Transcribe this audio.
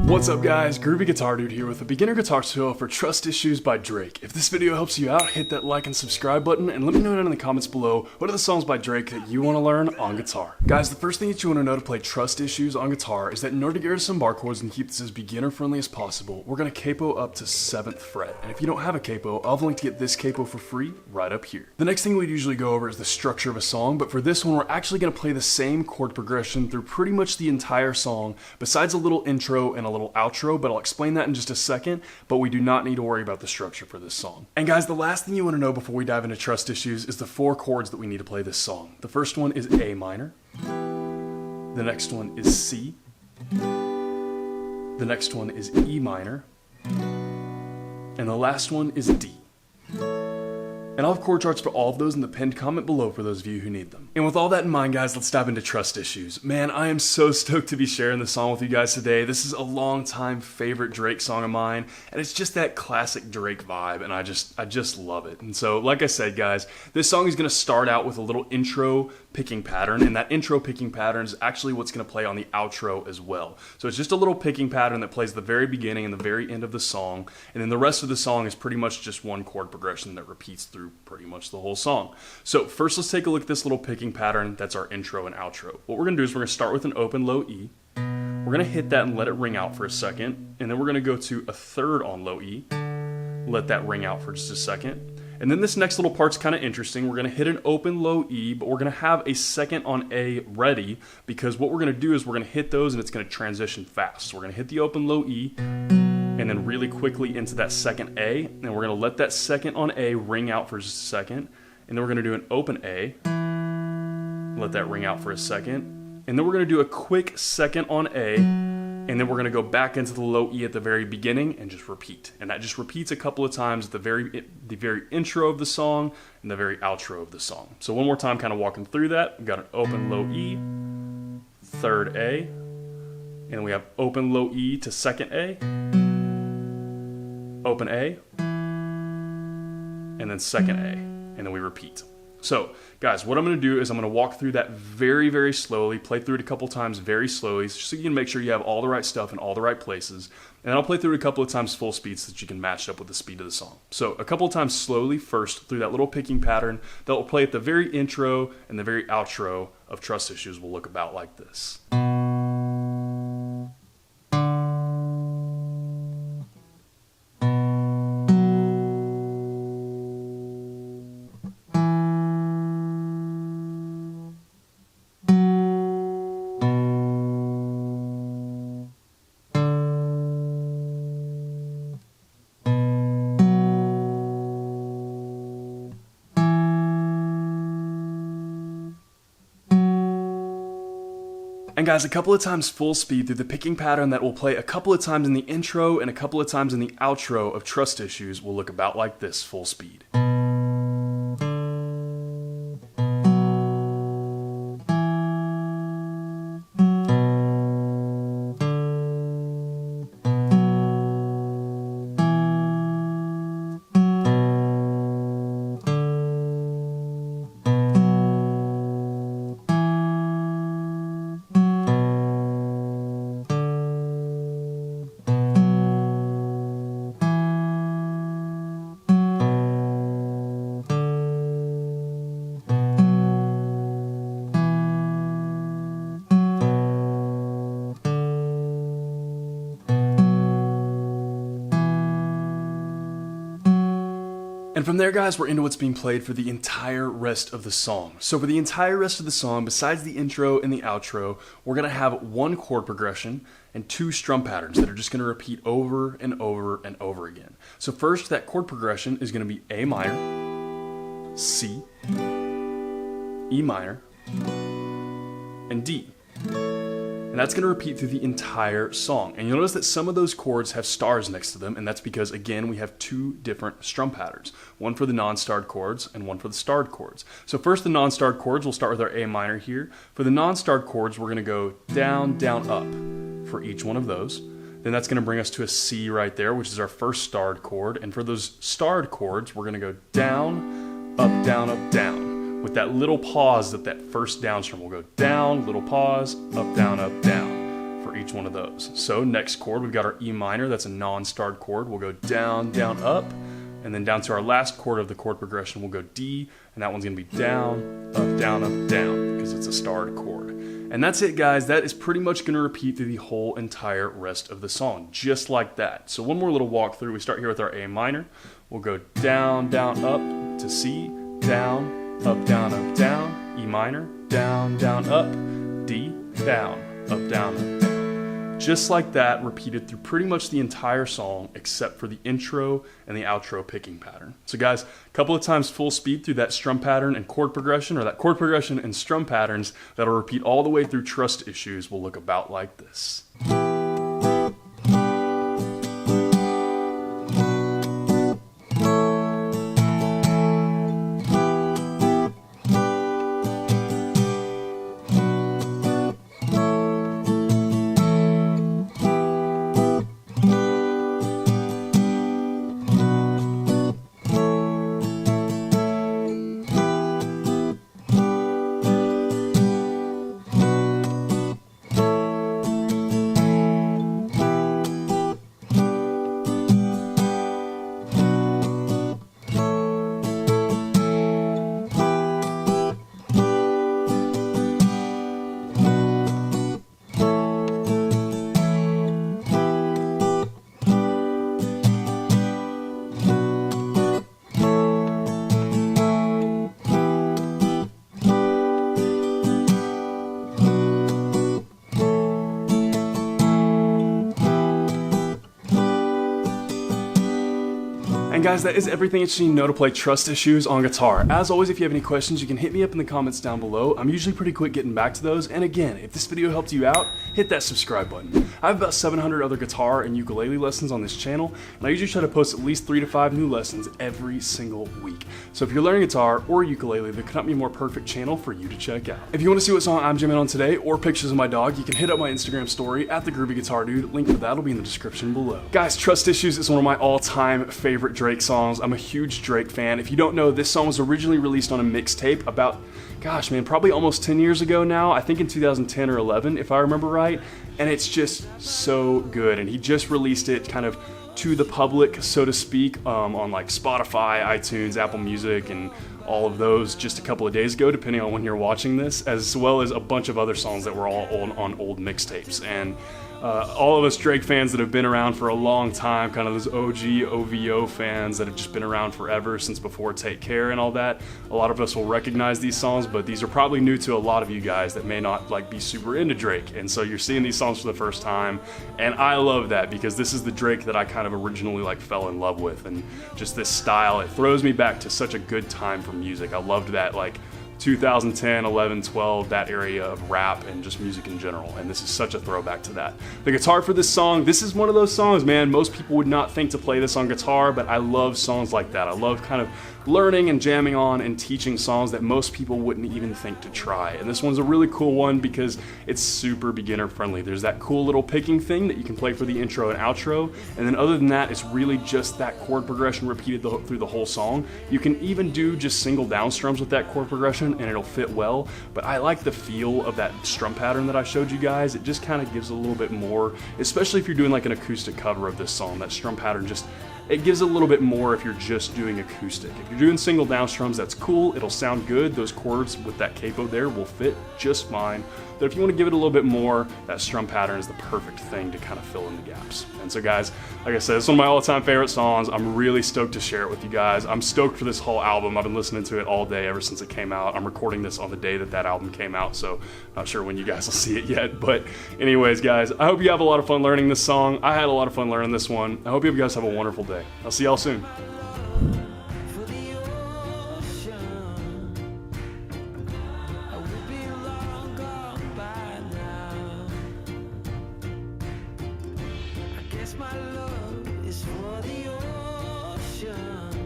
What's up guys, Groovy Guitar Dude here with a beginner guitar tutorial for Trust Issues by Drake. If this video helps you out, hit that like and subscribe button and let me know down in the comments below what are the songs by Drake that you want to learn on guitar. Guys, the first thing that you want to know to play Trust Issues on guitar is that in order to get rid of some bar chords and keep this as beginner friendly as possible, we're going to capo up to 7th fret. And if you don't have a capo, I'll have a link to get this capo for free right up here. The next thing we'd usually go over is the structure of a song, but for this one we're actually going to play the same chord progression through pretty much the entire song, besides a little intro and a little outro, but I'll explain that in just a second, but we do not need to worry about the structure for this song. And guys, the last thing you want to know before we dive into Trust Issues is the 4 chords that we need to play this song. The first one is A minor, the next one is C, the next one is E minor, and the last one is D. And I'll have chord charts for all of those in the pinned comment below for those of you who need them. And with all that in mind, guys, let's dive into Trust Issues. Man, I am so stoked to be sharing this song with you guys today. This is a long-time favorite Drake song of mine, and it's just that classic Drake vibe, and I just love it. And so, like I said, guys, this song is going to start out with a little intro picking pattern, and that intro picking pattern is actually what's going to play on the outro as well. So it's just a little picking pattern that plays the very beginning and the very end of the song, and then the rest of the song is pretty much just one chord progression that repeats through pretty much the whole song. So first, let's take a look at this little picking pattern. That's our intro and outro. What we're going to do is we're going to start with an open low E. We're going to hit that and let it ring out for a second, and then we're going to go to a third on low E, let that ring out for just a second. And then this next little part's kind of interesting. We're going to hit an open low E, but we're going to have a second on A ready, because what we're going to do is we're going to hit those and it's going to transition fast. So we're going to hit the open low E and then really quickly into that second A, and we're going to let that second on A ring out for just a second, and then we're going to do an open A, let that ring out for a second, and then we're going to do a quick second on A, and then we're going to go back into the low E at the very beginning and just repeat. And that just repeats a couple of times at the very intro of the song and the very outro of the song. So one more time, kind of walking through that. We've got an open low E, third A, and we have open low E to second A, open A, and then second A, and then we repeat. So guys, what I'm going to do is I'm going to walk through that very, very slowly, play through it a couple times very slowly, so you can make sure you have all the right stuff in all the right places, and then I'll play through it a couple of times full speed so that you can match it up with the speed of the song. So a couple of times slowly first through that little picking pattern that will play at the very intro and the very outro of Trust Issues will look about like this. And guys, a couple of times full speed through the picking pattern that will play a couple of times in the intro and a couple of times in the outro of Trust Issues will look about like this full speed. And from there, guys, we're into what's being played for the entire rest of the song. So for the entire rest of the song, besides the intro and the outro, we're going to have one chord progression and 2 strum patterns that are just going to repeat over and over and over again. So first, that chord progression is going to be A minor, C, E minor, and D. And that's going to repeat through the entire song. And you'll notice that some of those chords have stars next to them, and that's because, again, we have 2 different strum patterns. One for the non-starred chords and one for the starred chords. So first, the non-starred chords, we'll start with our A minor here. For the non-starred chords, we're going to go down, down, up for each one of those. Then that's going to bring us to a C right there, which is our first starred chord. And for those starred chords, we're going to go down, up, down, with that little pause that first down strum will go down, little pause, up, down, for for each one of those. So next chord, we've got our E minor. That's a non-starred chord. We'll go down, down, up, and then down to our last chord of the chord progression, we'll go D, and that one's gonna be down, up, down, because it's a starred chord. And that's it, guys. That is pretty much gonna repeat through the whole entire rest of the song, just like that. So one more little walkthrough. We start here with our A minor. We'll go down, down, up to C, down, up, down, E minor, down, up, D, down, up, down. Just like that, repeated through pretty much the entire song, except for the intro and the outro picking pattern. So guys, a couple of times full speed through that strum pattern and chord progression, or that chord progression and strum patterns that'll repeat all the way through Trust Issues will look about like this. And guys, that is everything that you need to know to play Trust Issues on guitar. As always, if you have any questions, you can hit me up in the comments down below. I'm usually pretty quick getting back to those. And again, if this video helped you out, hit that subscribe button. I have about 700 other guitar and ukulele lessons on this channel, and I usually try to post at least 3 to 5 new lessons every single week. So if you're learning guitar or ukulele, there could not be a more perfect channel for you to check out. If you want to see what song I'm jamming on today or pictures of my dog, you can hit up my Instagram story at @thegroovyguitardude. Link for that will be in the description below. Guys, Trust Issues is one of my all-time favorite Drake songs. I'm a huge Drake fan. If you don't know, this song was originally released on a mixtape about, gosh man, probably almost 10 years ago now. I think in 2010 or 11, if I remember right. And it's just so good. And he just released it kind of to the public, so to speak, on like Spotify, iTunes, Apple Music, and all of those just a couple of days ago, depending on when you're watching this, as well as a bunch of other songs that were all on old mixtapes. And all of us Drake fans that have been around for a long time, kind of those OG OVO fans that have just been around forever since before Take Care and all that, a lot of us will recognize these songs, but these are probably new to a lot of you guys that may not like be super into Drake. And so you're seeing these songs for the first time, and I love that because this is the Drake that I kind of originally like fell in love with, and just this style, it throws me back to such a good time for music. I loved that like 2010, 11, 12, that area of rap and just music in general, and this is such a throwback to that. The guitar for this song, this is one of those songs, man, most people would not think to play this on guitar, but I love songs like that. I love kind of learning and jamming on and teaching songs that most people wouldn't even think to try. And this one's a really cool one because it's super beginner friendly. There's that cool little picking thing that you can play for the intro and outro, and then other than that, it's really just that chord progression repeated through the whole song. You can even do just single down strums with that chord progression and it'll fit well, but I like the feel of that strum pattern that I showed you guys. It just kind of gives a little bit more, especially if you're doing like an acoustic cover of this song. That strum pattern just, it gives a little bit more if you're just doing acoustic. If you're doing single down strums, that's cool, it'll sound good. Those chords with that capo there will fit just fine. But if you want to give it a little bit more, that strum pattern is the perfect thing to kind of fill in the gaps. And so guys, like I said, it's one of my all-time favorite songs. I'm really stoked to share it with you guys. I'm stoked for this whole album. I've been listening to it all day ever since it came out. I'm recording this on the day that album came out, so not sure when you guys will see it yet. But anyways, guys, I hope you have a lot of fun learning this song. I had a lot of fun learning this one. I hope you guys have a wonderful day. I'll see y'all soon.